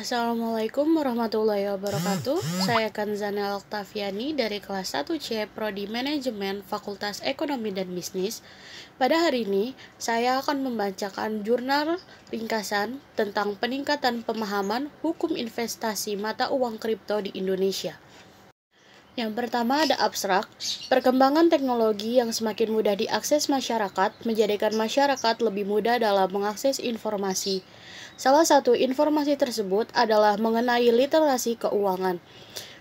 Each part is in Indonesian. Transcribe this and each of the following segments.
Assalamualaikum warahmatullahi wabarakatuh. Saya Kanzana Oktaviani dari kelas 1C Prodi Manajemen Fakultas Ekonomi dan Bisnis. Pada hari ini, saya akan membacakan jurnal ringkasan tentang peningkatan pemahaman hukum investasi mata uang kripto di Indonesia. Yang pertama ada abstrak. Perkembangan teknologi yang semakin mudah diakses masyarakat menjadikan masyarakat lebih mudah dalam mengakses informasi. Salah satu informasi tersebut adalah mengenai literasi keuangan.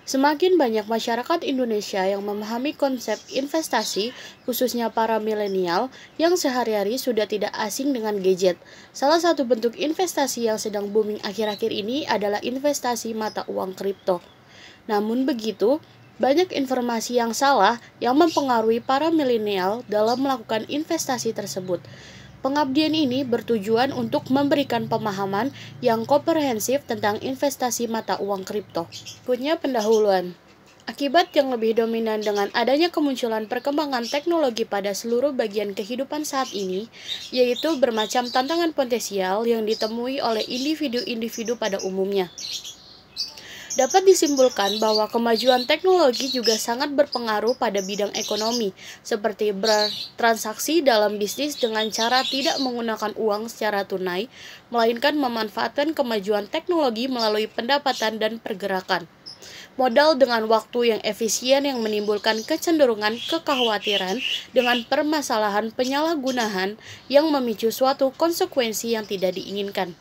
Semakin banyak masyarakat Indonesia yang memahami konsep investasi, khususnya para milenial yang sehari-hari sudah tidak asing dengan gadget. Salah satu bentuk investasi yang sedang booming akhir-akhir ini adalah investasi mata uang kripto. Namun begitu, banyak informasi yang salah yang mempengaruhi para milenial dalam melakukan investasi tersebut. Pengabdian ini bertujuan untuk memberikan pemahaman yang komprehensif tentang investasi mata uang kripto. Berikutnya pendahuluan. Akibat yang lebih dominan dengan adanya kemunculan perkembangan teknologi pada seluruh bagian kehidupan saat ini, yaitu bermacam tantangan potensial yang ditemui oleh individu-individu pada umumnya. Dapat disimpulkan bahwa kemajuan teknologi juga sangat berpengaruh pada bidang ekonomi, seperti bertransaksi dalam bisnis dengan cara tidak menggunakan uang secara tunai, melainkan memanfaatkan kemajuan teknologi melalui pendapatan dan pergerakan. Modal dengan waktu yang efisien yang menimbulkan kecenderungan kekhawatiran dengan permasalahan penyalahgunaan yang memicu suatu konsekuensi yang tidak diinginkan.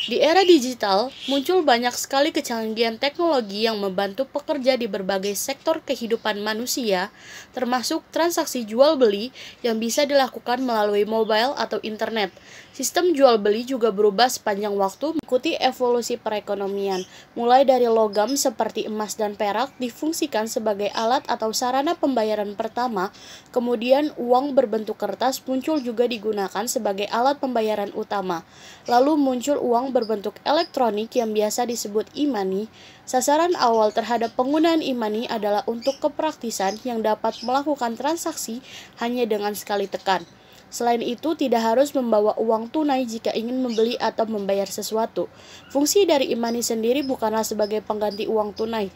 Di era digital, muncul banyak sekali kecanggihan teknologi yang membantu pekerja di berbagai sektor kehidupan manusia, termasuk transaksi jual-beli yang bisa dilakukan melalui mobile atau internet. Sistem jual-beli juga berubah sepanjang waktu mengikuti evolusi perekonomian, mulai dari logam seperti emas dan perak difungsikan sebagai alat atau sarana pembayaran pertama, kemudian uang berbentuk kertas muncul juga digunakan sebagai alat pembayaran utama. Lalu muncul uang berbentuk elektronik yang biasa disebut e-money. Sasaran awal terhadap penggunaan e-money adalah untuk kepraktisan yang dapat melakukan transaksi hanya dengan sekali tekan. Selain itu, tidak harus membawa uang tunai jika ingin membeli atau membayar sesuatu. Fungsi dari e-money sendiri bukanlah sebagai pengganti uang tunai,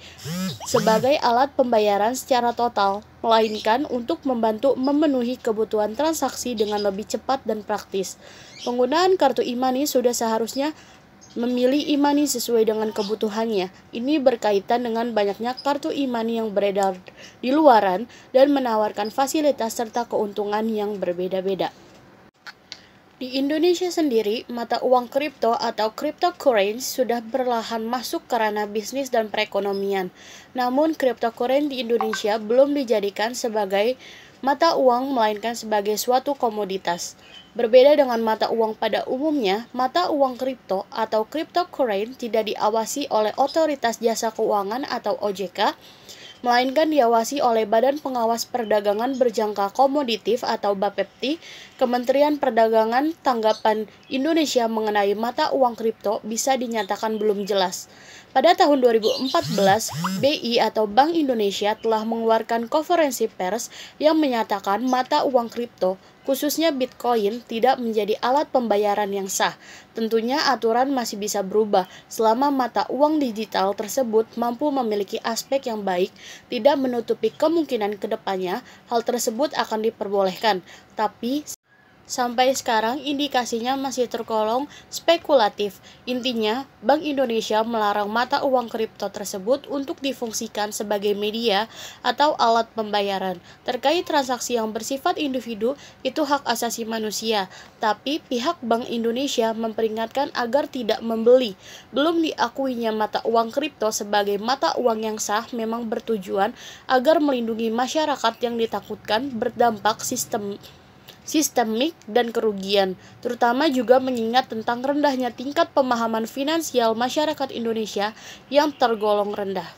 sebagai alat pembayaran secara total, melainkan untuk membantu memenuhi kebutuhan transaksi dengan lebih cepat dan praktis. Penggunaan kartu e-money sudah seharusnya memilih e-money sesuai dengan kebutuhannya. Ini berkaitan dengan banyaknya kartu e-money yang beredar di luaran dan menawarkan fasilitas serta keuntungan yang berbeda-beda. Di Indonesia sendiri, mata uang kripto atau cryptocurrency sudah perlahan masuk ke ranah bisnis dan perekonomian. Namun, cryptocurrency di Indonesia belum dijadikan sebagai mata uang melainkan sebagai suatu komoditas. Berbeda dengan mata uang pada umumnya, mata uang kripto atau cryptocurrency tidak diawasi oleh Otoritas Jasa Keuangan atau OJK, melainkan diawasi oleh Badan Pengawas Perdagangan Berjangka Komoditif atau BAPEPTI. Kementerian Perdagangan tanggapan Indonesia mengenai mata uang kripto bisa dinyatakan belum jelas. Pada tahun 2014, BI atau Bank Indonesia telah mengeluarkan konferensi pers yang menyatakan mata uang kripto, khususnya Bitcoin, tidak menjadi alat pembayaran yang sah. Tentunya aturan masih bisa berubah selama mata uang digital tersebut mampu memiliki aspek yang baik, tidak menutupi kemungkinan ke depannya hal tersebut akan diperbolehkan. Tapi sampai sekarang indikasinya masih tergolong spekulatif. Intinya, Bank Indonesia melarang mata uang kripto tersebut untuk difungsikan sebagai media atau alat pembayaran. Terkait transaksi yang bersifat individu, itu hak asasi manusia. Tapi pihak Bank Indonesia memperingatkan agar tidak membeli. Belum diakuinya mata uang kripto sebagai mata uang yang sah memang bertujuan agar melindungi masyarakat yang ditakutkan berdampak sistemik dan kerugian, terutama juga mengingat tentang rendahnya tingkat pemahaman finansial masyarakat Indonesia yang tergolong rendah.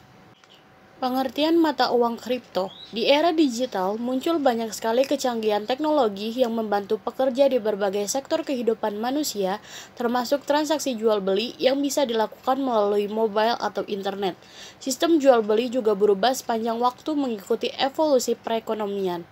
Pengertian mata uang kripto. Di era digital, muncul banyak sekali kecanggihan teknologi yang membantu pekerja di berbagai sektor kehidupan manusia, termasuk transaksi jual-beli yang bisa dilakukan melalui mobile atau internet. Sistem jual-beli juga berubah sepanjang waktu mengikuti evolusi perekonomian.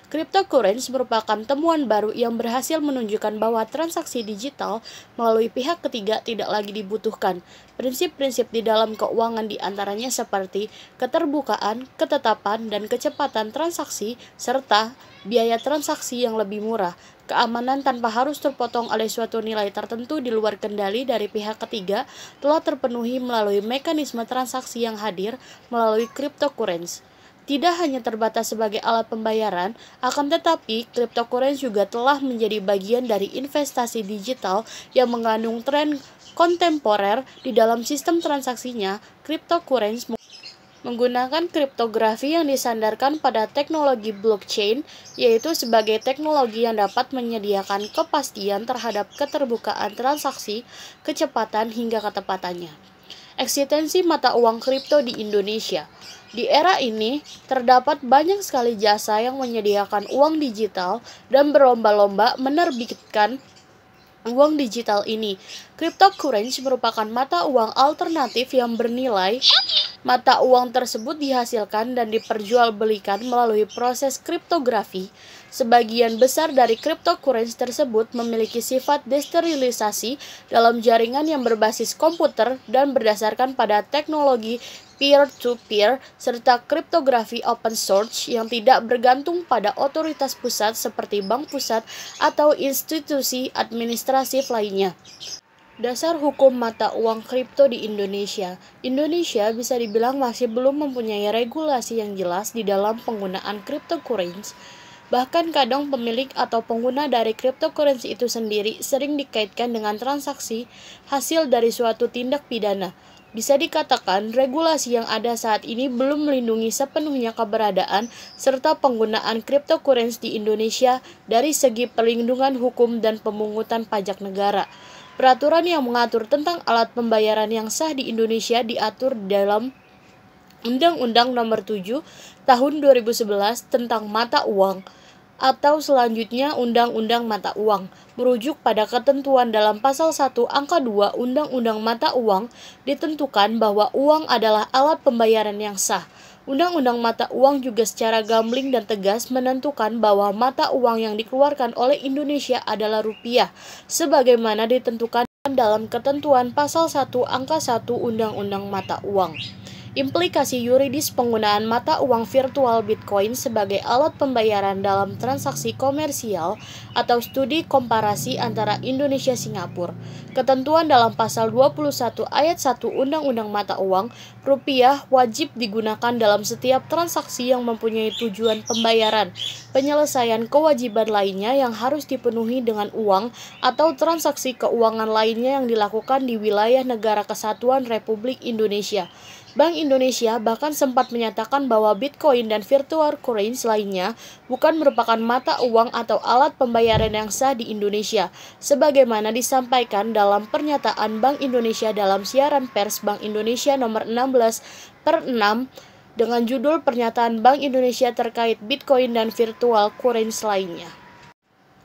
Cryptocurrency merupakan temuan baru yang berhasil menunjukkan bahwa transaksi digital melalui pihak ketiga tidak lagi dibutuhkan. Prinsip-prinsip di dalam keuangan diantaranya seperti keterbukaan, ketetapan, dan kecepatan transaksi, serta biaya transaksi yang lebih murah, keamanan tanpa harus terpotong oleh suatu nilai tertentu di luar kendali dari pihak ketiga telah terpenuhi melalui mekanisme transaksi yang hadir melalui cryptocurrency. Tidak hanya terbatas sebagai alat pembayaran, akan tetapi cryptocurrency juga telah menjadi bagian dari investasi digital yang mengandung tren kontemporer di dalam sistem transaksinya. Cryptocurrency menggunakan kriptografi yang disandarkan pada teknologi blockchain, yaitu sebagai teknologi yang dapat menyediakan kepastian terhadap keterbukaan transaksi, kecepatan, hingga ketepatannya. Eksistensi mata uang kripto di Indonesia. Di era ini, terdapat banyak sekali jasa yang menyediakan uang digital dan berlomba-lomba menerbitkan uang digital ini. Cryptocurrency merupakan mata uang alternatif yang bernilai. Mata uang tersebut dihasilkan dan diperjualbelikan melalui proses kriptografi. Sebagian besar dari cryptocurrency tersebut memiliki sifat desterilisasi dalam jaringan yang berbasis komputer dan berdasarkan pada teknologi peer-to-peer serta kriptografi open source yang tidak bergantung pada otoritas pusat seperti bank pusat atau institusi administratif lainnya. Dasar hukum mata uang kripto di Indonesia. Indonesia bisa dibilang masih belum mempunyai regulasi yang jelas di dalam penggunaan cryptocurrency. Bahkan kadang pemilik atau pengguna dari cryptocurrency itu sendiri sering dikaitkan dengan transaksi hasil dari suatu tindak pidana. Bisa dikatakan regulasi yang ada saat ini belum melindungi sepenuhnya keberadaan serta penggunaan cryptocurrency di Indonesia dari segi perlindungan hukum dan pemungutan pajak negara. Peraturan yang mengatur tentang alat pembayaran yang sah di Indonesia diatur dalam Undang-Undang Nomor 7 Tahun 2011 tentang mata uang, atau selanjutnya Undang-Undang Mata Uang. Merujuk pada ketentuan dalam Pasal 1 Angka 2 Undang-Undang Mata Uang, ditentukan bahwa uang adalah alat pembayaran yang sah. Undang-Undang Mata Uang juga secara gambling dan tegas menentukan bahwa mata uang yang dikeluarkan oleh Indonesia adalah rupiah, sebagaimana ditentukan dalam ketentuan Pasal 1 Angka 1 Undang-Undang Mata Uang. Implikasi yuridis penggunaan mata uang virtual Bitcoin sebagai alat pembayaran dalam transaksi komersial atau studi komparasi antara Indonesia-Singapura. Ketentuan dalam Pasal 21 Ayat 1 Undang-Undang Mata Uang, rupiah wajib digunakan dalam setiap transaksi yang mempunyai tujuan pembayaran, penyelesaian kewajiban lainnya yang harus dipenuhi dengan uang atau transaksi keuangan lainnya yang dilakukan di wilayah Negara Kesatuan Republik Indonesia. Bank Indonesia bahkan sempat menyatakan bahwa Bitcoin dan virtual currency lainnya bukan merupakan mata uang atau alat pembayaran yang sah di Indonesia, sebagaimana disampaikan dalam pernyataan Bank Indonesia dalam siaran pers Bank Indonesia nomor 16/6 dengan judul Pernyataan Bank Indonesia terkait Bitcoin dan virtual currency lainnya.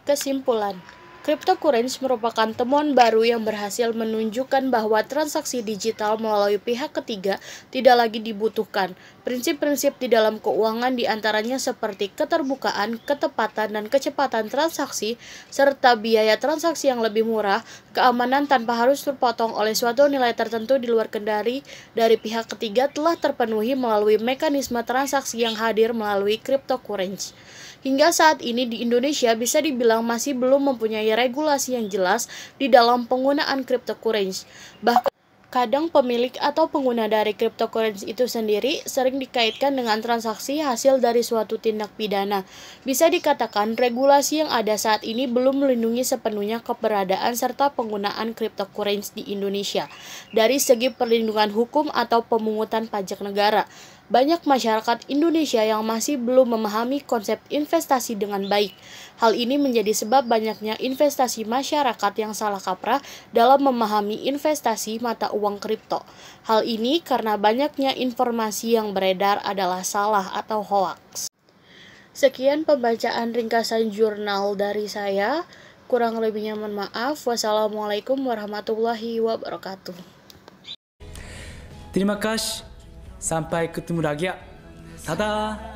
Kesimpulan, cryptocurrency merupakan temuan baru yang berhasil menunjukkan bahwa transaksi digital melalui pihak ketiga tidak lagi dibutuhkan. Prinsip-prinsip di dalam keuangan diantaranya seperti keterbukaan, ketepatan, dan kecepatan transaksi, serta biaya transaksi yang lebih murah, keamanan tanpa harus terpotong oleh suatu nilai tertentu di luar kendali dari pihak ketiga telah terpenuhi melalui mekanisme transaksi yang hadir melalui cryptocurrency. Hingga saat ini di Indonesia bisa dibilang masih belum mempunyai regulasi yang jelas di dalam penggunaan cryptocurrency. Bahkan kadang pemilik atau pengguna dari cryptocurrency itu sendiri sering dikaitkan dengan transaksi hasil dari suatu tindak pidana. Bisa dikatakan regulasi yang ada saat ini belum melindungi sepenuhnya keberadaan serta penggunaan cryptocurrency di Indonesia dari segi perlindungan hukum atau pemungutan pajak negara. Banyak masyarakat Indonesia yang masih belum memahami konsep investasi dengan baik. Hal ini menjadi sebab banyaknya investasi masyarakat yang salah kaprah dalam memahami investasi mata uang kripto. Hal ini karena banyaknya informasi yang beredar adalah salah atau hoaks. Sekian pembacaan ringkasan jurnal dari saya. Kurang lebihnya mohon maaf. Wassalamualaikum warahmatullahi wabarakatuh. Terima kasih. Sampai ketemu lagi ya. Dadah.